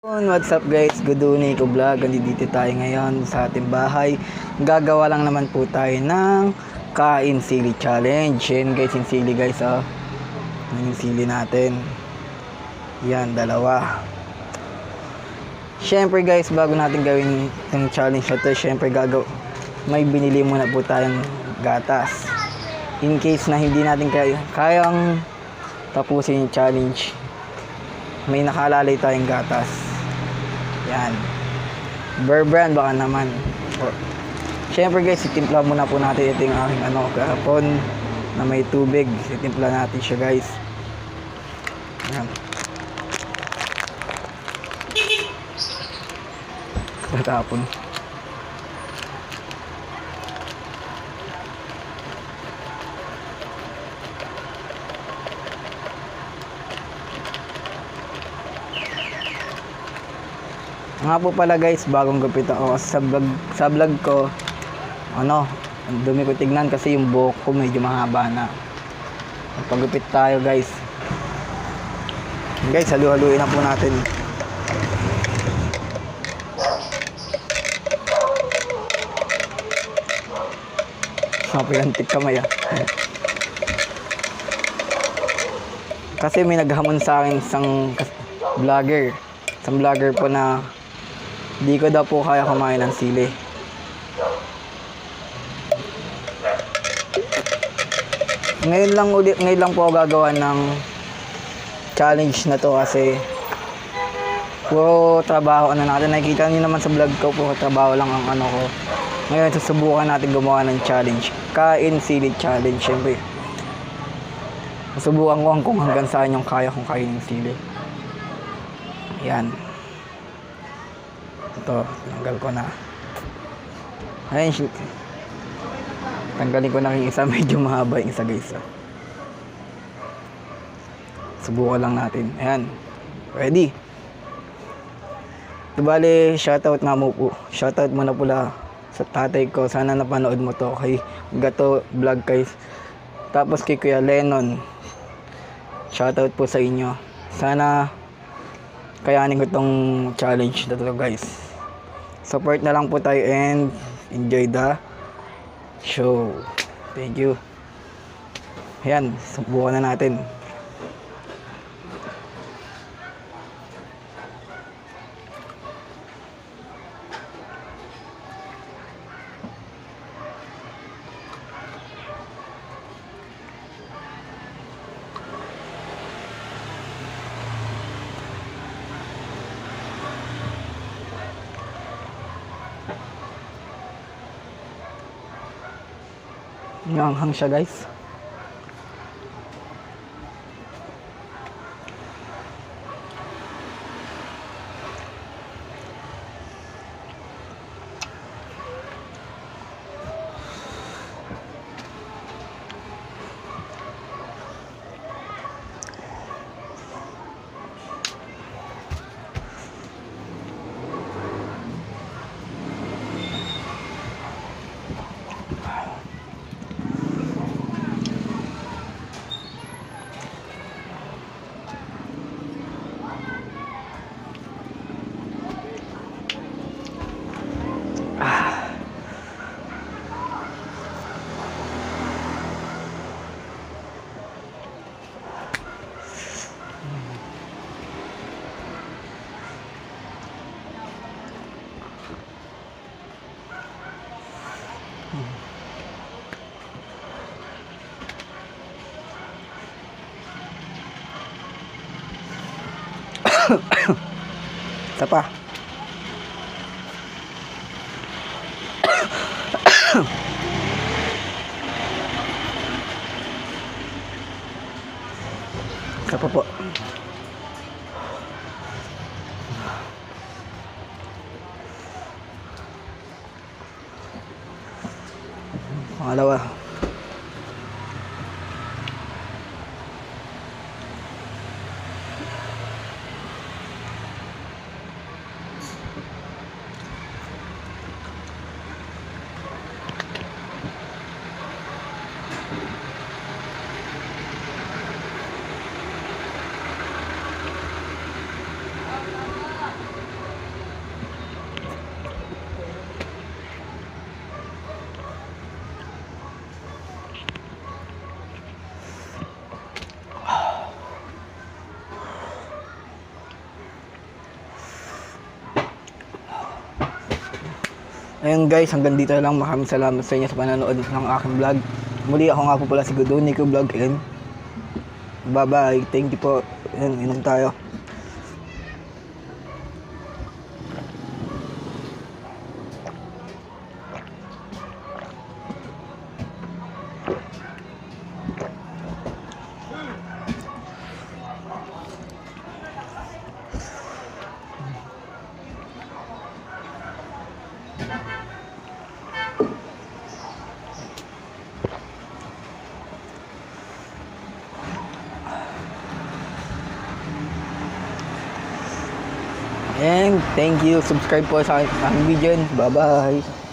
What's up guys? Good evening ko vlog. Dito tayo ngayon sa ating bahay. Gagawa lang naman po tayo ng kain sili challenge. Yan guys, yung sili guys oh. Yan yung sili natin. Yan, dalawa. Syempre guys, bago natin gawin yung challenge na to, syempre may binili muna po tayong gatas. In case na hindi natin kayang tapusin yung challenge, may nakalalay tayong gatas. Yan. Bear Brand baka naman. Siyempre guys, itimpla muna po natin ito yung aking kahapon na may tubig. Itimpla natin siya guys. Yan. Tatapon. Nga po pala guys, bagong gupit ako sa vlog ko. Ang dumi ko tignan kasi yung buhok ko medyo mahaba na. Pagupit tayo guys. Guys, halu-haluin na po natin. Mapilantik kamay Kasi may naghamon sa akin isang vlogger po na di ko daw po kaya kumain ng sili. Ngayon lang po ako gagawa ng challenge na to kasi puro trabaho natin. Nakikita niyo naman sa vlog ko, puro trabaho lang ang ko. Ngayon susubukan natin gumawa ng challenge. Kain sili challenge. Siyempre susubukan ko kung hanggang saan yung kaya kong kainin sili. Yan. Ito, tanggal ko na. Ayun, shoot. Tanggalin ko na yung isa, medyo mahaba yung isa guys. Subukan lang natin. Ayan. Ready? Bale, shoutout nga mo po. Shoutout muna pula sa tatay ko. Sana napanood mo to kay Gato Vlog guys. Tapos kay Kuya Lennon. Shoutout po sa inyo. Sana kayanin ko tong challenge na to guys. Support na lang po tayo and enjoy the show. Thank you. Ayan, subukan na natin. Nanghang siya guys. Isa pa. Isa pa po. Pangalawa. Ayun guys, hanggang dito lang. Maraming salamat sa inyo sa panonood ng aking vlog. Muli ako nga po pala si Godonico Vlog and bye bye. Thank you po. Ayun, inom tayo. And thank you. Subscribe po sa aking video. Bye bye.